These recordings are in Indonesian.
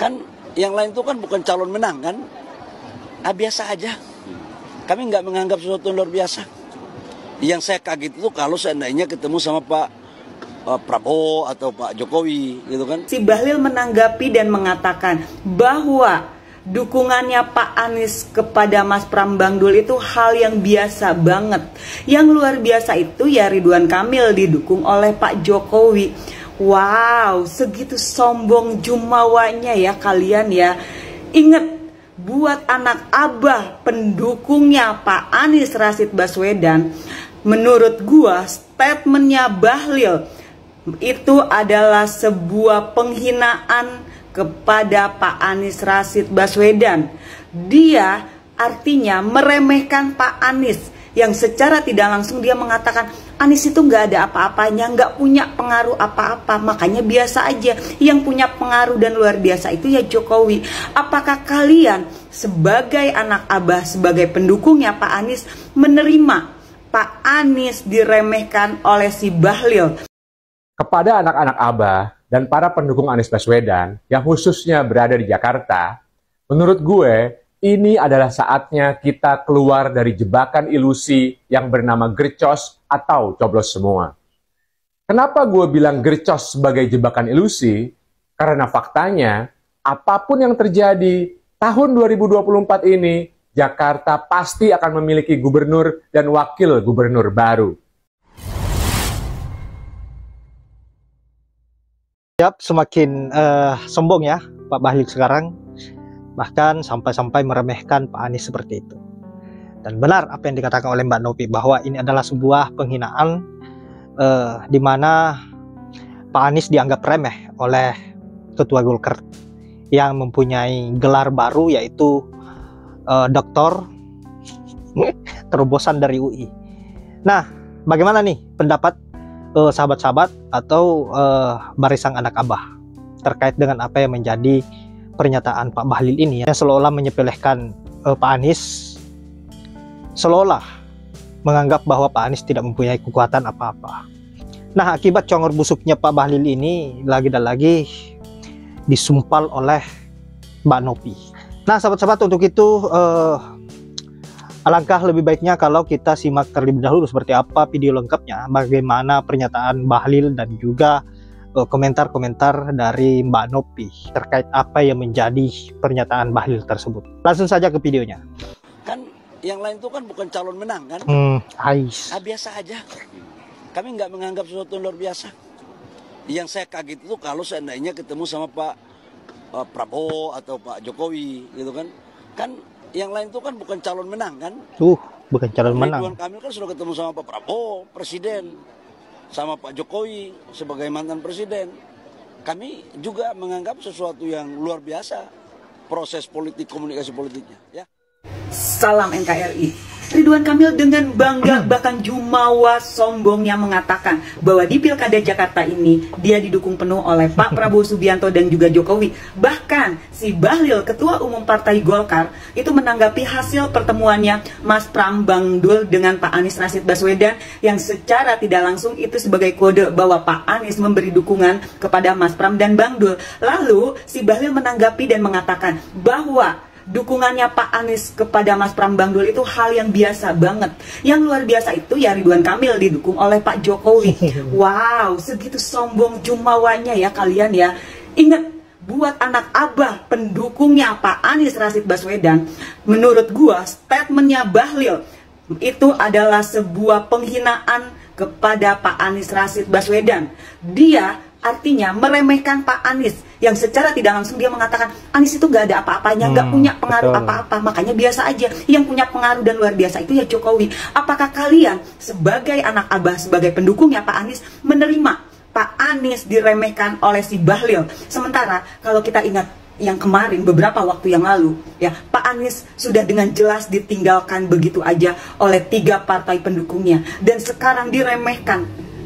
Kan yang lain itu kan bukan calon menang kan, biasa aja. Kami nggak menganggap sesuatu yang luar biasa. Yang saya kaget itu kalau seandainya ketemu sama Pak Prabowo atau Pak Jokowi gitu kan. Si Bahlil menanggapi dan mengatakan bahwa dukungannya Pak Anies kepada Mas Pram Bang Dul itu hal yang biasa banget. Yang luar biasa itu ya Ridwan Kamil didukung oleh Pak Jokowi. Wow, segitu sombong jumawanya ya kalian ya. Ingat, buat anak abah pendukungnya Pak Anies Rashid Baswedan, menurut gua statementnya Bahlil itu adalah sebuah penghinaan kepada Pak Anies Rashid Baswedan. Dia artinya meremehkan Pak Anies, yang secara tidak langsung dia mengatakan Anies itu nggak ada apa-apanya, nggak punya pengaruh apa-apa, makanya biasa aja. Yang punya pengaruh dan luar biasa itu ya Jokowi. Apakah kalian sebagai anak abah, sebagai pendukungnya Pak Anies, menerima Pak Anies diremehkan oleh si Bahlil? Kepada anak-anak abah dan para pendukung Anies Baswedan yang khususnya berada di Jakarta, menurut gue ini adalah saatnya kita keluar dari jebakan ilusi yang bernama gercos atau coblos semua. Kenapa gue bilang gercos sebagai jebakan ilusi? Karena faktanya, apapun yang terjadi, tahun 2024 ini, Jakarta pasti akan memiliki gubernur dan wakil gubernur baru. Siap, semakin sombong ya Pak Bahlil sekarang, bahkan sampai-sampai meremehkan Pak Anies seperti itu. Dan benar apa yang dikatakan oleh Mbak Novi bahwa ini adalah sebuah penghinaan di mana Pak Anies dianggap remeh oleh Ketua Golkar yang mempunyai gelar baru yaitu doktor terobosan dari UI. Nah, bagaimana nih pendapat sahabat-sahabat atau barisan anak abah terkait dengan apa yang menjadi pernyataan Pak Bahlil ini yang seolah-olah menyepelekan Pak Anies, seolah menganggap bahwa Pak Anies tidak mempunyai kekuatan apa-apa. Nah, akibat congor busuknya Pak Bahlil ini lagi dan lagi disumpal oleh Mbak Novi. Nah, sahabat-sahabat, untuk itu alangkah lebih baiknya kalau kita simak terlebih dahulu seperti apa video lengkapnya, bagaimana pernyataan Bahlil dan juga komentar-komentar dari Mbak Novi terkait apa yang menjadi pernyataan Bahlil tersebut. Langsung saja ke videonya. Kan yang lain itu kan bukan calon menang kan, Biasa aja. Kami nggak menganggap sesuatu yang luar biasa. Yang saya kaget itu kalau seandainya ketemu sama Pak Prabowo atau Pak Jokowi gitu kan. Kan yang lain itu kan bukan calon menang kan. Bukan calon menang. Ridwan Kamil kan sudah ketemu sama Pak Prabowo, Presiden, sama Pak Jokowi sebagai mantan Presiden. Kami juga menganggap sesuatu yang luar biasa proses politik, komunikasi politiknya. Ya. Salam NKRI. Ridwan Kamil dengan bangga bahkan jumawa sombongnya mengatakan bahwa di Pilkada Jakarta ini dia didukung penuh oleh Pak Prabowo Subianto dan juga Jokowi. Bahkan si Bahlil, Ketua Umum Partai Golkar, itu menanggapi hasil pertemuannya Mas Pram Bang Dul dengan Pak Anies Rashid Baswedan yang secara tidak langsung itu sebagai kode bahwa Pak Anies memberi dukungan kepada Mas Pram dan Bang Dul. Lalu si Bahlil menanggapi dan mengatakan bahwa dukungannya Pak Anies kepada Mas Pram Bang Dul itu hal yang biasa banget. Yang luar biasa itu ya Ridwan Kamil didukung oleh Pak Jokowi. Wow, segitu sombong jumawanya ya kalian ya. Ingat, buat anak abah pendukungnya Pak Anies Rashid Baswedan, menurut gua statementnya Bahlil itu adalah sebuah penghinaan kepada Pak Anies Rashid Baswedan. Dia artinya meremehkan Pak Anies, yang secara tidak langsung dia mengatakan Anies itu nggak ada apa-apanya, nggak punya pengaruh apa-apa, makanya biasa aja. Yang punya pengaruh dan luar biasa itu ya Jokowi. Apakah kalian sebagai anak abah, sebagai pendukungnya Pak Anies, menerima Pak Anies diremehkan oleh si Bahlil? Sementara kalau kita ingat yang kemarin beberapa waktu yang lalu ya, Pak Anies sudah dengan jelas ditinggalkan begitu aja oleh 3 partai pendukungnya dan sekarang diremehkan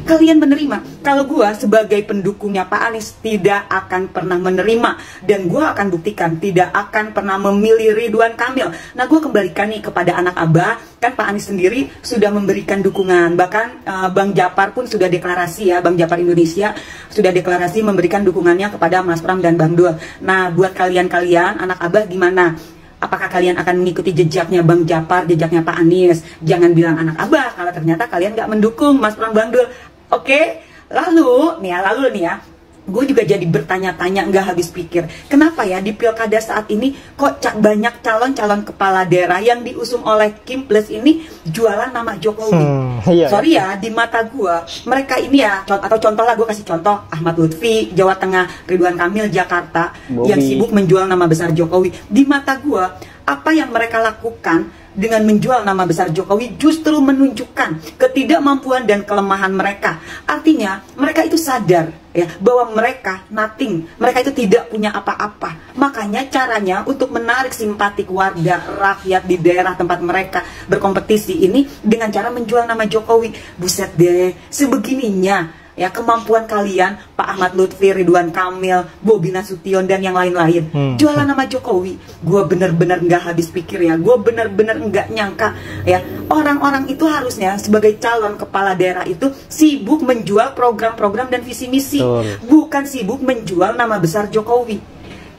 kalian menerima? Kalau gua sebagai pendukungnya Pak Anies tidak akan pernah menerima, dan gua akan buktikan tidak akan pernah memilih Ridwan Kamil. Nah, gua kembalikan nih kepada anak Abah, kan Pak Anies sendiri sudah memberikan dukungan, bahkan Bang Japar pun sudah deklarasi ya, Bang Japar Indonesia sudah deklarasi memberikan dukungannya kepada Mas Pram dan Bang Dul. Nah, buat kalian anak Abah gimana? Apakah kalian akan mengikuti jejaknya Bang Japar, jejaknya Pak Anies? Jangan bilang anak Abah kalau ternyata kalian nggak mendukung Mas Pram Bang Dul. Oke? Lalu nih ya, gue juga jadi bertanya-tanya, nggak habis pikir. Kenapa ya di pilkada saat ini kok banyak calon-calon kepala daerah yang diusung oleh Kim Plus ini jualan nama Jokowi? Iya. Sorry ya, di mata gue mereka ini ya, atau contoh lah, gue kasih contoh Ahmad Lutfi Jawa Tengah, Ridwan Kamil Jakarta, yang sibuk menjual nama besar Jokowi. Di mata gue, apa yang mereka lakukan dengan menjual nama besar Jokowi justru menunjukkan ketidakmampuan dan kelemahan mereka. Artinya mereka itu sadar ya bahwa mereka nothing, mereka itu tidak punya apa-apa. Makanya caranya untuk menarik simpatik warga rakyat di daerah tempat mereka berkompetisi ini dengan cara menjual nama Jokowi. Buset deh, sebegininya ya kemampuan kalian, Pak Ahmad Lutfi, Ridwan Kamil, Bobi Nasution dan yang lain-lain. Jualan nama Jokowi. Gue bener-bener nggak habis pikir ya, gue bener-bener nggak nyangka ya, orang-orang itu harusnya sebagai calon kepala daerah itu sibuk menjual program-program dan visi misi, bukan sibuk menjual nama besar Jokowi.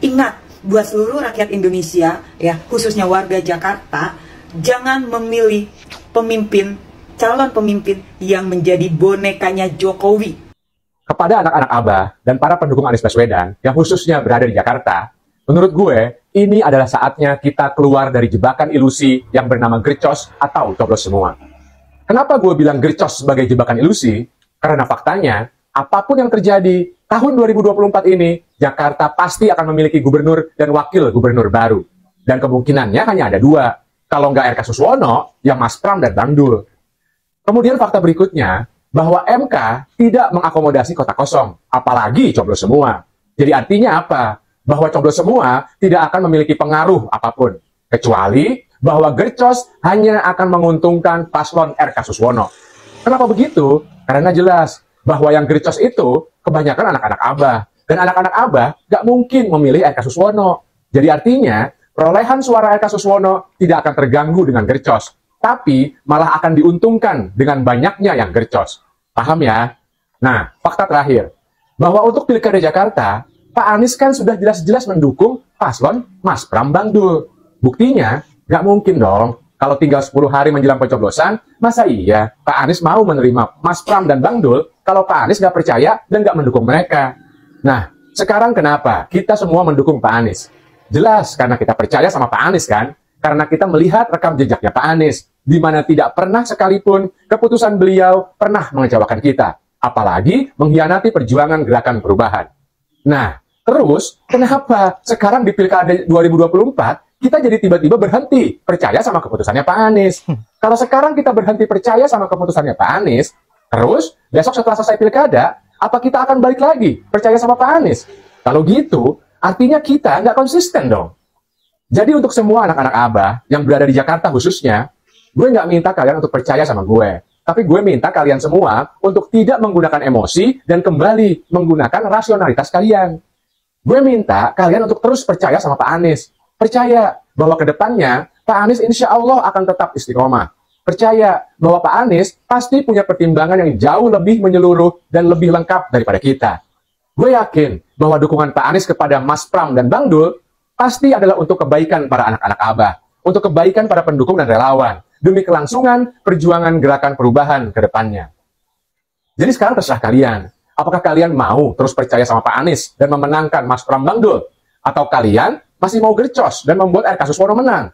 Ingat, buat seluruh rakyat Indonesia ya, khususnya warga Jakarta, jangan memilih calon pemimpin yang menjadi bonekanya Jokowi. Kepada anak-anak Abah dan para pendukung Anies Baswedan yang khususnya berada di Jakarta, menurut gue, ini adalah saatnya kita keluar dari jebakan ilusi yang bernama gercos atau coblos semua. Kenapa gue bilang gercos sebagai jebakan ilusi? Karena faktanya, apapun yang terjadi, tahun 2024 ini, Jakarta pasti akan memiliki gubernur dan wakil gubernur baru. Dan kemungkinannya hanya ada dua. Kalau nggak R.K. Suswono, ya Mas Pram dan Bang Dul. Kemudian fakta berikutnya, bahwa MK tidak mengakomodasi kota kosong, apalagi coblos semua. Jadi artinya apa? Bahwa coblos semua tidak akan memiliki pengaruh apapun, kecuali bahwa gercos hanya akan menguntungkan paslon R.K. Suswono. Kenapa begitu? Karena jelas bahwa yang gercos itu kebanyakan anak-anak Abah. Dan anak-anak Abah gak mungkin memilih R.K. Suswono. Jadi artinya, perolehan suara R.K. Suswono tidak akan terganggu dengan gercos, tapi malah akan diuntungkan dengan banyaknya yang gercos. Paham ya? Nah, fakta terakhir, bahwa untuk Pilkada Jakarta, Pak Anies kan sudah jelas-jelas mendukung paslon Mas Pram Bang Dul. Buktinya, nggak mungkin dong, kalau tinggal 10 hari menjelang pencoblosan, masa iya Pak Anies mau menerima Mas Pram dan Bang Dul kalau Pak Anies nggak percaya dan nggak mendukung mereka? Nah, sekarang kenapa kita semua mendukung Pak Anies? Jelas, karena kita percaya sama Pak Anies kan? Karena kita melihat rekam jejaknya Pak Anies, di mana tidak pernah sekalipun keputusan beliau pernah mengecewakan kita, apalagi mengkhianati perjuangan gerakan perubahan. Nah, terus kenapa sekarang di Pilkada 2024 kita jadi tiba-tiba berhenti percaya sama keputusannya Pak Anies? Kalau sekarang kita berhenti percaya sama keputusannya Pak Anies, terus besok setelah selesai Pilkada, apa kita akan balik lagi percaya sama Pak Anies? Kalau gitu, artinya kita nggak konsisten dong. Jadi untuk semua anak-anak Abah yang berada di Jakarta khususnya, gue nggak minta kalian untuk percaya sama gue. Tapi gue minta kalian semua untuk tidak menggunakan emosi dan kembali menggunakan rasionalitas kalian. Gue minta kalian untuk terus percaya sama Pak Anies. Percaya bahwa ke depannya Pak Anies insya Allah akan tetap istiqomah. Percaya bahwa Pak Anies pasti punya pertimbangan yang jauh lebih menyeluruh dan lebih lengkap daripada kita. Gue yakin bahwa dukungan Pak Anies kepada Mas Pram dan Bang Dul pasti adalah untuk kebaikan para anak-anak Abah, untuk kebaikan para pendukung dan relawan, demi kelangsungan perjuangan gerakan perubahan ke depannya. Jadi sekarang terserah kalian, apakah kalian mau terus percaya sama Pak Anies dan memenangkan Mas Pram Bang Dul? Atau kalian masih mau gercos dan membuat R.K. Suswono menang?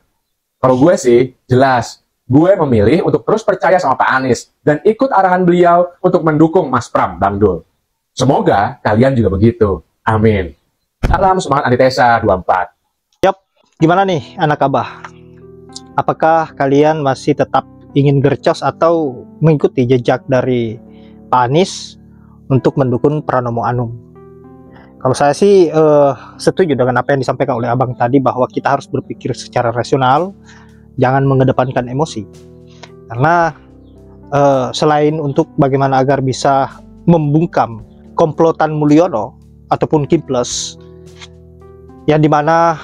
Kalau gue sih, jelas, gue memilih untuk terus percaya sama Pak Anies dan ikut arahan beliau untuk mendukung Mas Pram Bang Dul. Semoga kalian juga begitu. Amin. Salam semangat Antitesa 24. Gimana nih anak Abah? Apakah kalian masih tetap ingin gercos atau mengikuti jejak dari Pak Anies untuk mendukung Pranomo Anung? Kalau saya sih setuju dengan apa yang disampaikan oleh Abang tadi, bahwa kita harus berpikir secara rasional, jangan mengedepankan emosi. Karena selain untuk bagaimana agar bisa membungkam komplotan Mulyono ataupun Kim Plus, yang dimana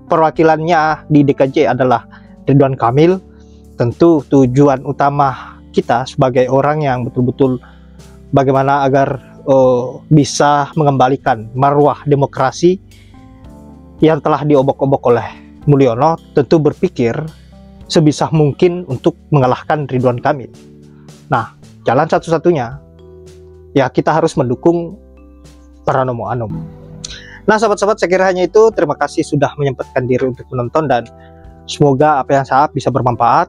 perwakilannya di DKJ adalah Ridwan Kamil. Tentu tujuan utama kita sebagai orang yang betul-betul bagaimana agar bisa mengembalikan marwah demokrasi yang telah diobok-obok oleh Mulyono, tentu berpikir sebisa mungkin untuk mengalahkan Ridwan Kamil. Nah, jalan satu-satunya ya kita harus mendukung Pranomo Anum. Nah, sahabat-sahabat, saya kira hanya itu. Terima kasih sudah menyempatkan diri untuk menonton, dan semoga apa yang saya bisa bermanfaat.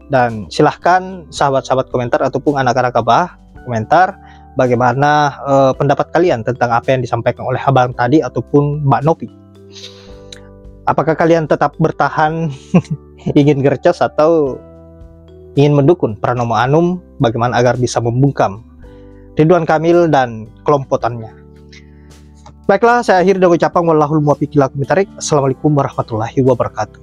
Dan silahkan sahabat-sahabat komentar ataupun anak-anak Abah komentar bagaimana pendapat kalian tentang apa yang disampaikan oleh Abang tadi ataupun Mbak Novi. Apakah kalian tetap bertahan ingin gercos atau ingin mendukung Pranomo Anum bagaimana agar bisa membungkam Ridwan Kamil dan kelompokannya? Baiklah, saya akhiri dengan ucapan wallahul muwaffiq ila aqwamit thoriq. Assalamualaikum warahmatullahi wabarakatuh.